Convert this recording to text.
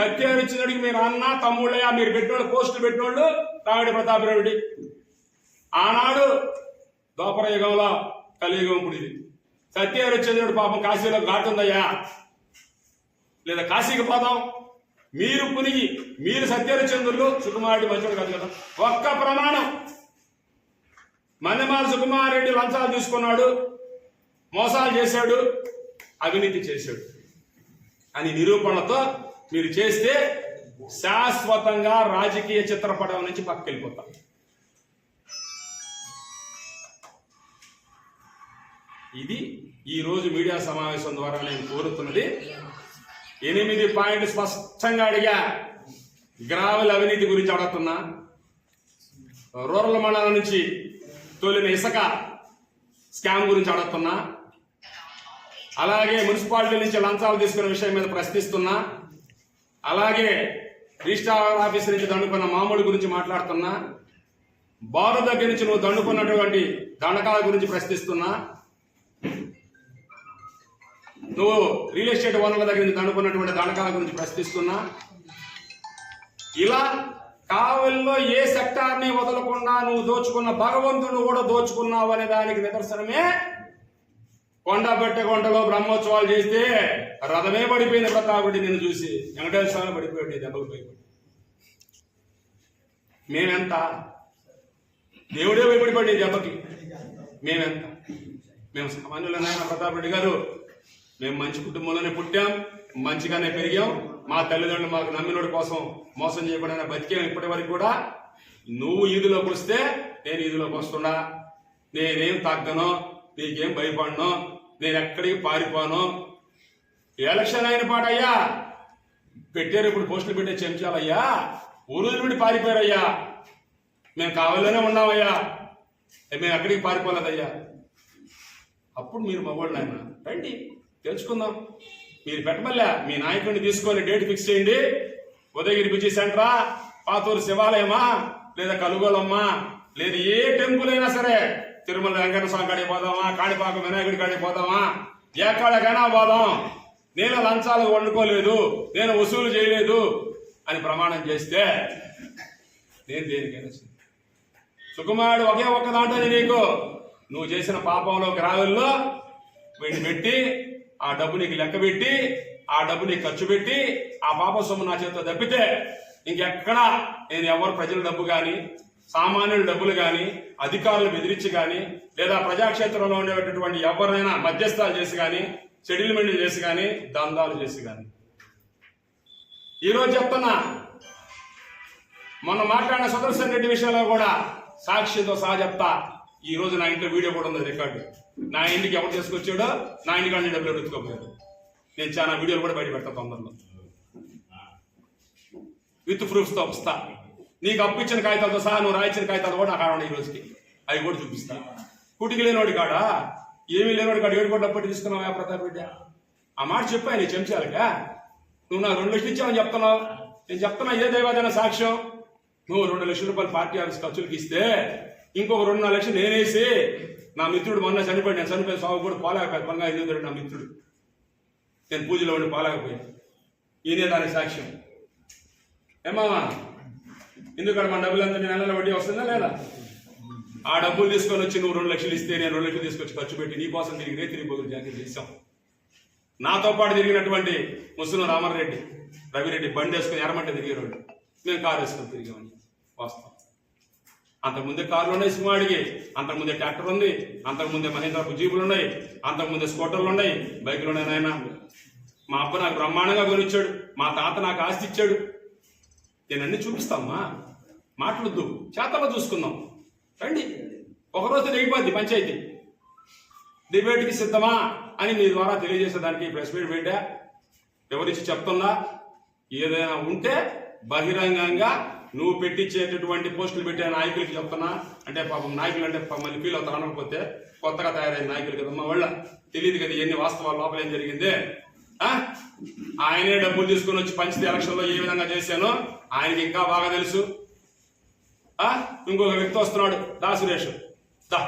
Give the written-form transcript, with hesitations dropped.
సత్యహరిశ్చంద్రుడికి మీరు అన్న తమ్ముళ్ళయ్యా, మీరు పెట్టినోళ్ళు పోస్టులు పెట్టినోళ్ళు రావిడి ప్రతాపరెడ్డి. ఆనాడు ద్వాపర యుగంలో కలియుగం ఇప్పుడు ఇది. సత్యహరిశ్చంద్రుడు పాపం కాశీలో ఘాటు ఉందయ్యా, లేదా కాశీకి పోదాం. మీరు పునిగి మీరు సత్యహరిశ్చంద్రులు, సుకుమారెడ్డి మంచోడు కాదు కదా. ఒక్క ప్రమాణం, మందమాల సుకుమారెడ్డి లంచాలు తీసుకున్నాడు, మోసాలు చేశాడు, అవినీతి చేశాడు అని నిరూపణలతో మీరు చేస్తే శాశ్వతంగా రాజకీయ చిత్రపటం నుంచి పక్కకి వెళ్ళిపోతాం. ఇది ఈ రోజు మీడియా సమావేశం ద్వారా నేను కోరుతున్నది. 8 పాయింట్లు స్పష్టంగా అడిగా. గ్రావెల్ అవినీతి గురించి అడుగుతున్నా, రూరల్ మండలం నుంచి తోలిన ఇసుక స్కామ్ గురించి అడుగుతున్నా, అలాగే మున్సిపాలిటీ నుంచి లంచాలు తీసుకునే విషయం మీద ప్రశ్నిస్తున్నా, అలాగే రిజిస్ట్రార్ ఆఫీస్ నుంచి దండుకున్న మామూలు గురించి మాట్లాడుతున్నా, బారు దగ్గర నుంచి నువ్వు దండుకున్నటువంటి దండకాల గురించి ప్రశ్నిస్తున్నా, నువ్వు రియల్ ఎస్టేట్ ఓనర్ల దగ్గర నుంచి దండుకున్నటువంటి దండకాల గురించి ప్రశ్నిస్తున్నా. ఇలా కావలిలో ఏ సెక్టార్ని వదలకుండా నువ్వు దోచుకున్న భగవంతుడు కూడా దోచుకున్నావు అనే దానికి నిదర్శనమే కొండలో బ్రహ్మోత్సవాలు చేస్తే రథమే పడిపోయింది. ప్రతాపరెడ్డి నిన్ను చూసి వెంకటేశ్వర స్వామి పడిపోయాడు, దెబ్బలు భయపడి. మేమెంత, దేవుడే భయపడిపోయాడు దెబ్బకి. మేమెంత, మేము సామాన్యులైన ప్రతాపరెడ్డి గారు, మేము మంచి కుటుంబంలోనే పుట్టాం, మంచిగానే పెరిగాం. మా తల్లిదండ్రులు మాకు నమ్మినోడి కోసం మోసం చేయకుండా బతికాం. ఇప్పటి వరకు కూడా నువ్వు ఈదులోకి వస్తే నేను ఈదులోకి వస్తున్నా. నేనేం తగ్గను, నీకేం భయపడను, నేను ఎక్కడికి పారిపోను. ఎలక్షన్ అయిన పాటయ్యా పెట్టారు, ఇప్పుడు పోస్టులు పెట్టే చెంచాలయ్యా, ఊరులు నుండి పారిపోయారయ్యా. మేము కావాలనే ఉన్నామయ్యా, మేము ఎక్కడికి పారిపోలేదయ్యా. అప్పుడు మీరు మగవాళ్ళు ఆయన రండి తెలుసుకుందాం. మీరు పెట్టమల్లా మీ నాయకుడిని తీసుకొని డేట్ ఫిక్స్ చేయండి. ఉదయగిరి బిజీ సెంటరా, పాతూరు శివాలయమా, లేదా కలుగోలమ్మా, లేదా ఏ టెంపుల్ అయినా సరే, తిరుమల వెంకట స్వామి కాడికి పోదామా, కాణిపాక వినాయకుడి కాడికి పోదామా, ఎక్కడికైనా పోదాం. నేను లంచాలు వండుకోలేదు, నేను వసూలు చేయలేదు అని ప్రమాణం చేస్తే నేను దేనికైనా సుకుమారుడు ఒకే ఒక్క దాంట్లో నీకు నువ్వు చేసిన పాపంలో గ్రావెల్లో వీడిని పెట్టి ఆ డబ్బు నీకు లెక్క పెట్టి ఆ డబ్బు నీకు ఖర్చు పెట్టి ఆ పాప సొమ్ము నా చేతితో తప్పితే ఇంకెక్కడా నేను ఎవరు ప్రజల డబ్బు కానీ సామాన్యుల డబ్బులు కానీ అధికారులు బెదిరించి కానీ లేదా ప్రజాక్షేత్రంలో ఉండేటటువంటి ఎవరైనా మధ్యస్థాలు చేసి కానీ సెటిల్మెంట్లు చేసి కానీ దందాలు చేసి కానీ. ఈరోజు చెప్తున్నా, మొన్న మాట్లాడిన సుదర్శన్ రెడ్డి విషయంలో కూడా సాక్షితో సహా చెప్తా. ఈ రోజు నా ఇంట్లో వీడియో కూడా ఉంది, రికార్డు. నా ఇంటికి ఎవరు తీసుకొచ్చాడో నా ఇంటికి అన్ని డబ్బులు ఎత్తుకోపోయాడు. నేను చాలా వీడియోలు కూడా బయట పెడతా తొందరలో, విత్ ప్రూఫ్స్తో వస్తా. నీకు అప్పు ఇచ్చిన కాగితాలతో సహా నువ్వు రాయించిన కాగితాలు కూడా నాకు ఆడండి ఈ రోజుకి, అవి కూడా చూపిస్తా. కుటికి లేనివాడి కాడా, ఏమీ లేనివాడి కాడ 7 కోట్ల అప్పటి తీసుకున్నావా ప్రతాపరెడ్డి? ఆ మాట చెప్పాను నీ చెంచాలిగా. నువ్వు నాకు 2 లక్షలు ఇచ్చావని చెప్తున్నావు. నేను చెప్తున్నా, ఏ దైవాదైన సాక్ష్యం. నువ్వు 2 లక్షల రూపాయలు పార్టీ ఆఫీస్ ఖర్చులకి ఇస్తే ఇంకొక 2-4 లక్షలు నేనేసి, నా మిత్రుడు మొన్న చనిపోయాడు, నేను చనిపోయిన సాగు కూడా పోలేకపోయాను. బంగా ఎందుకు నా మిత్రుడు, నేను పూజలో ఉండి పోలేకపోయాను. ఈయనే దానికి సాక్ష్యం. ఏమా ఎందుకంటే మన డబ్బులంతా నెలల వడ్డీ వస్తుందా లేదా? ఆ డబ్బులు తీసుకొని వచ్చి నువ్వు 2 లక్షలు ఇస్తే నేను 2 లక్షలు తీసుకొచ్చి ఖర్చు పెట్టి నీ కోసం తిరిగి తిరిగిపోయి జాగ్రత్త చేశాం. నాతో పాటు తిరిగినటువంటి ముస్లిం రామారెడ్డి, రవిరెడ్డి బండి వేసుకుని ఎర్రమంటే తిరిగేవాడు, మేము కారు వేసుకొని తిరిగామని వాస్తవం. అంతకుముందే కార్లు ఉన్నాయి సింహాడికి, అంతకుముందే ట్రాక్టర్ ఉంది, అంతకుముందే మహేంద్ర జీపులు ఉన్నాయి, అంతకుముందే స్కూటర్లు ఉన్నాయి, బైకులు ఉన్నాయి. నాయన మా అబ్బ నాకు బ్రహ్మాండంగా కొనిచ్చాడు, మా తాత నాకు ఆస్తి ఇచ్చాడు. నేను అన్ని చూపిస్తామ్మా, మాట్లాడద్దు, చేతల్లో చూసుకుందాం. రండి, ఒకరోజు దిగిపోద్ది పంచాయతీ. డిబేట్కి సిద్ధమా అని మీ ద్వారా తెలియజేసేదానికి ప్రెస్ మీట్ పెట్టా. ఎవరిచ్చి చెప్తున్నా, ఏదైనా ఉంటే బహిరంగంగా నువ్వు పెట్టించేటటువంటి పోస్టులు పెట్టే నాయకులకి చెప్తున్నా. అంటే పాపం నాయకులు అంటే మళ్ళీ ఫీల్ అవుతారు అనకపోతే, కొత్తగా తయారైన నాయకులు కదా, మా వాళ్ళ తెలియదు కదా ఎన్ని వాస్తవాలు లోపల ఏం జరిగింది. ఆయనే డబ్బులు తీసుకుని వచ్చి పంచితే ఎలక్షన్లో ఏ విధంగా చేశానో ఆయనకి ఇంకా బాగా తెలుసు. ఇంకొక వ్యక్తి వస్తున్నాడు, దా సురేష్ దా.